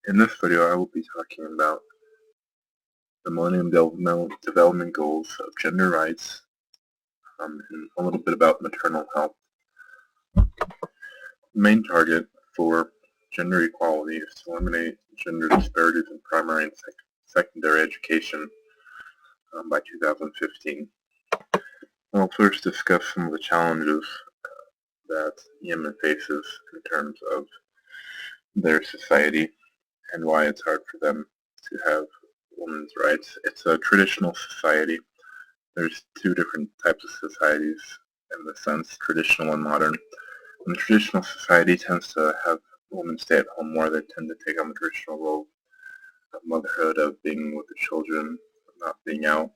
In this video, I will be talking about the Millennium Development Goals of gender rights and a little bit about maternal health. The main target for gender equality is to eliminate gender disparities in primary and secondary education by 2015. I'll first discuss some of the challenges that Yemen faces in terms of their society and why it's hard for them to have women's rights. It's a traditional society. There's two different types of societies in the sense, traditional and modern. And the traditional society tends to have women stay at home more. They tend to take on the traditional role of motherhood, of being with the children, not being out,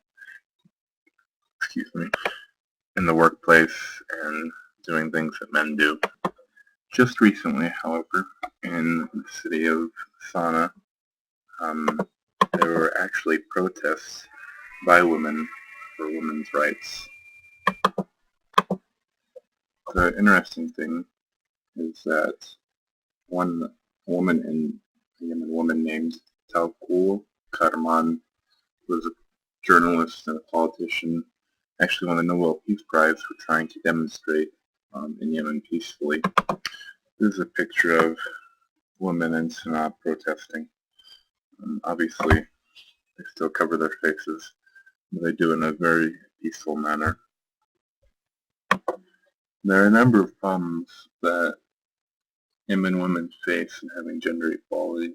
in the workplace and doing things that men do. Just recently, however, in the city of Sana'a, there were actually protests by women for women's rights. The interesting thing is that one woman in Yemen, woman named Tawqul Karman, was a journalist and a politician, actually won the Nobel Peace Prize for trying to demonstrate in Yemen peacefully. This is a picture of women in Sana'a protesting. Obviously, they still cover their faces, but they do it in a very peaceful manner. There are a number of problems that Yemen women face in having gender equality.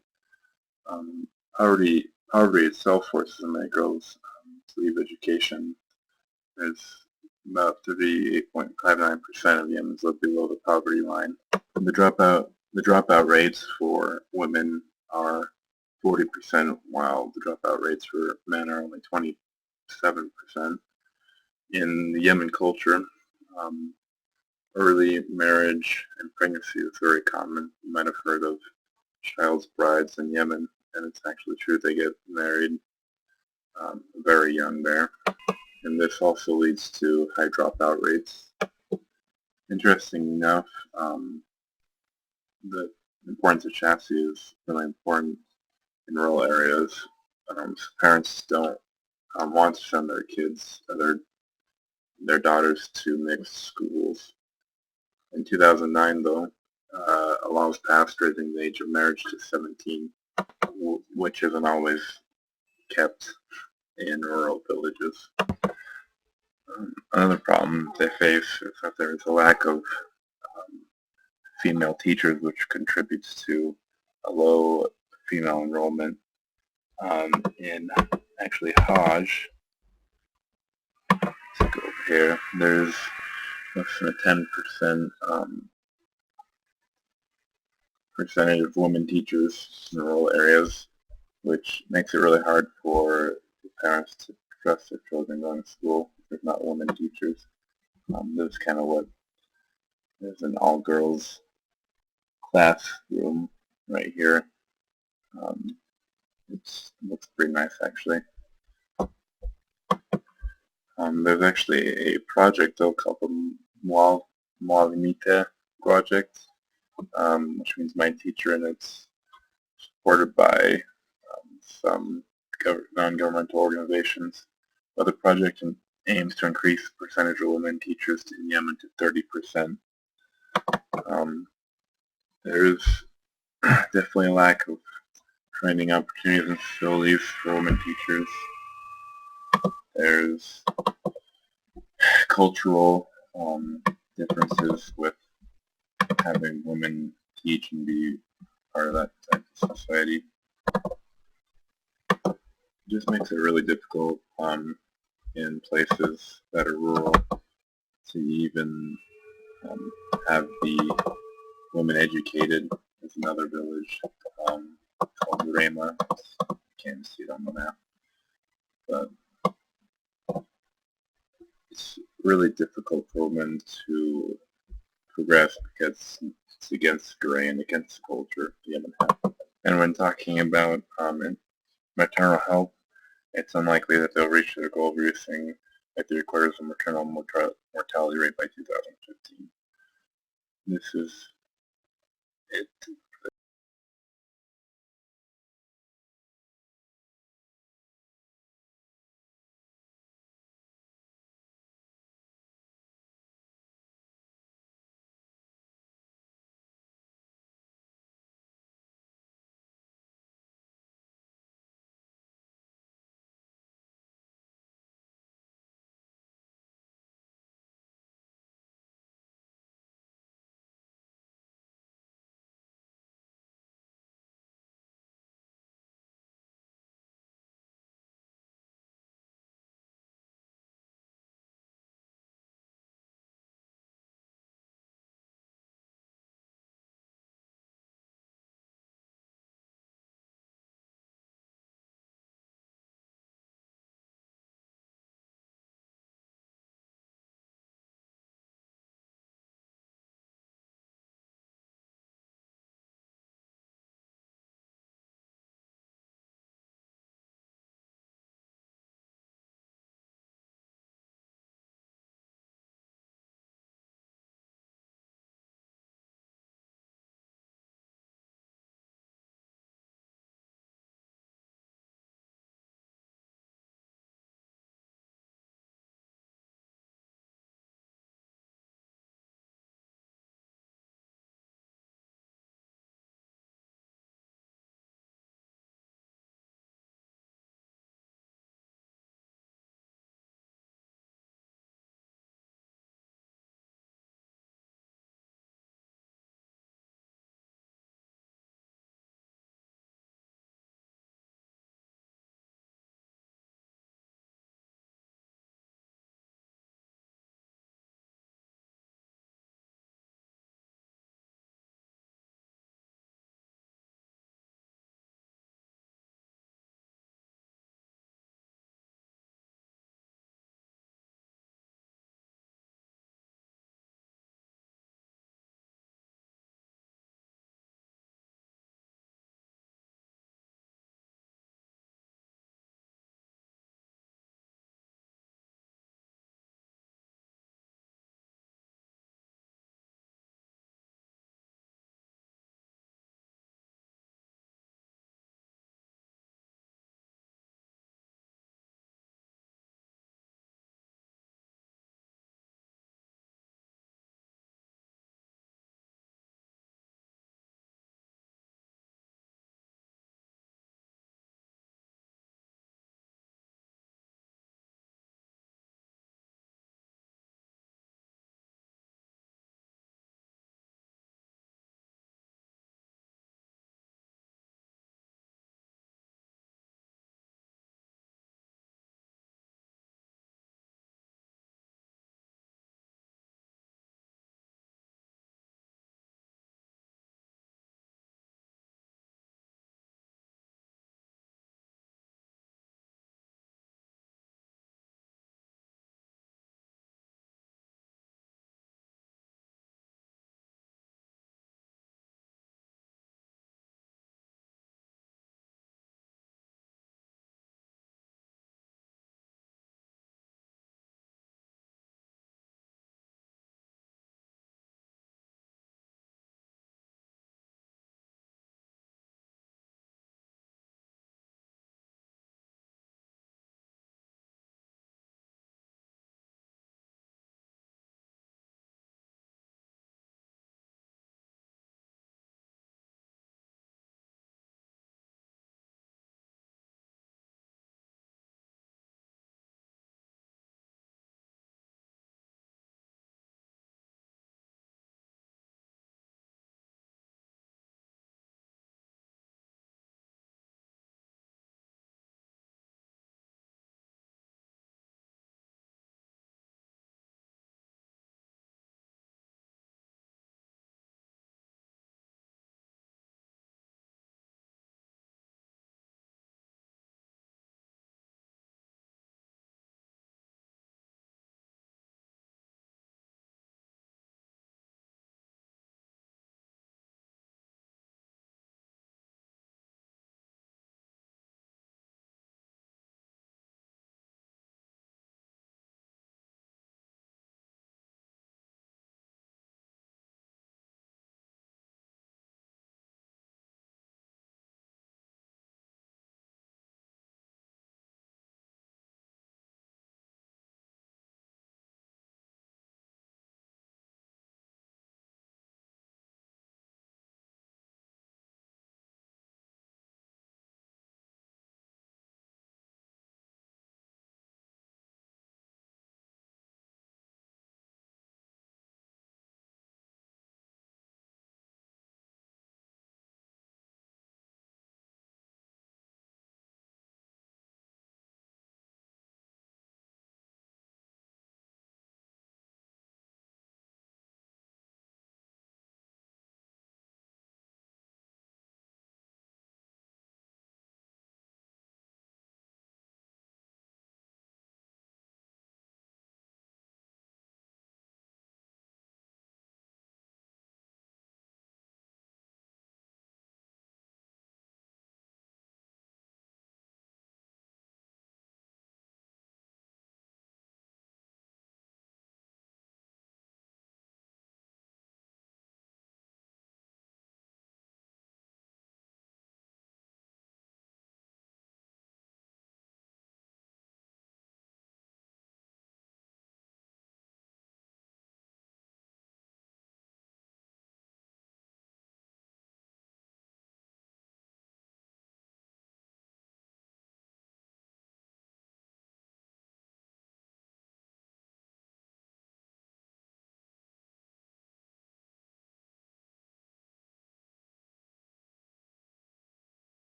Poverty itself forces many girls to leave education. There's about 38.59% of Yemenis live below the poverty line. The dropout rates for women are 40%, while the dropout rates for men are only 27%. In the Yemen culture, early marriage and pregnancy is very common. You might have heard of child's brides in Yemen, and it's actually true. They get married very young there, and this also leads to high dropout rates. Interesting enough, the importance of chastity is really important in rural areas. Parents don't want to send their kids, their daughters, to mixed schools. In 2009, though, a law was passed raising the age of marriage to 17, which isn't always kept in rural villages. Another problem they face is that there is a lack of female teachers, which contributes to a low female enrollment. In actually Hajj, let's go over here, there's less than a 10% percentage of women teachers in rural areas, which makes it really hard for the parents to trust their children going to school if there's not women teachers. This is kind of what is an all-girls classroom right here. It looks pretty nice, actually. There's actually a project though called the Mualimite project, which means my teacher, and it's supported by some non-governmental organizations. But the project aims to increase the percentage of women teachers in Yemen to 30%. There's definitely a lack of training opportunities and facilities for women teachers. There's cultural differences with having women teach and be part of that type of society. It just makes it really difficult in places that are rural to even have the women educated. There's another village called Rema. You can't see it on the map, but it's really difficult for women to progress because it's against the grain, against the culture Yemen has. And when talking about maternal health, it's unlikely that they'll reach their goal of reducing at 3/4 of maternal mortality rate by 2015. This is it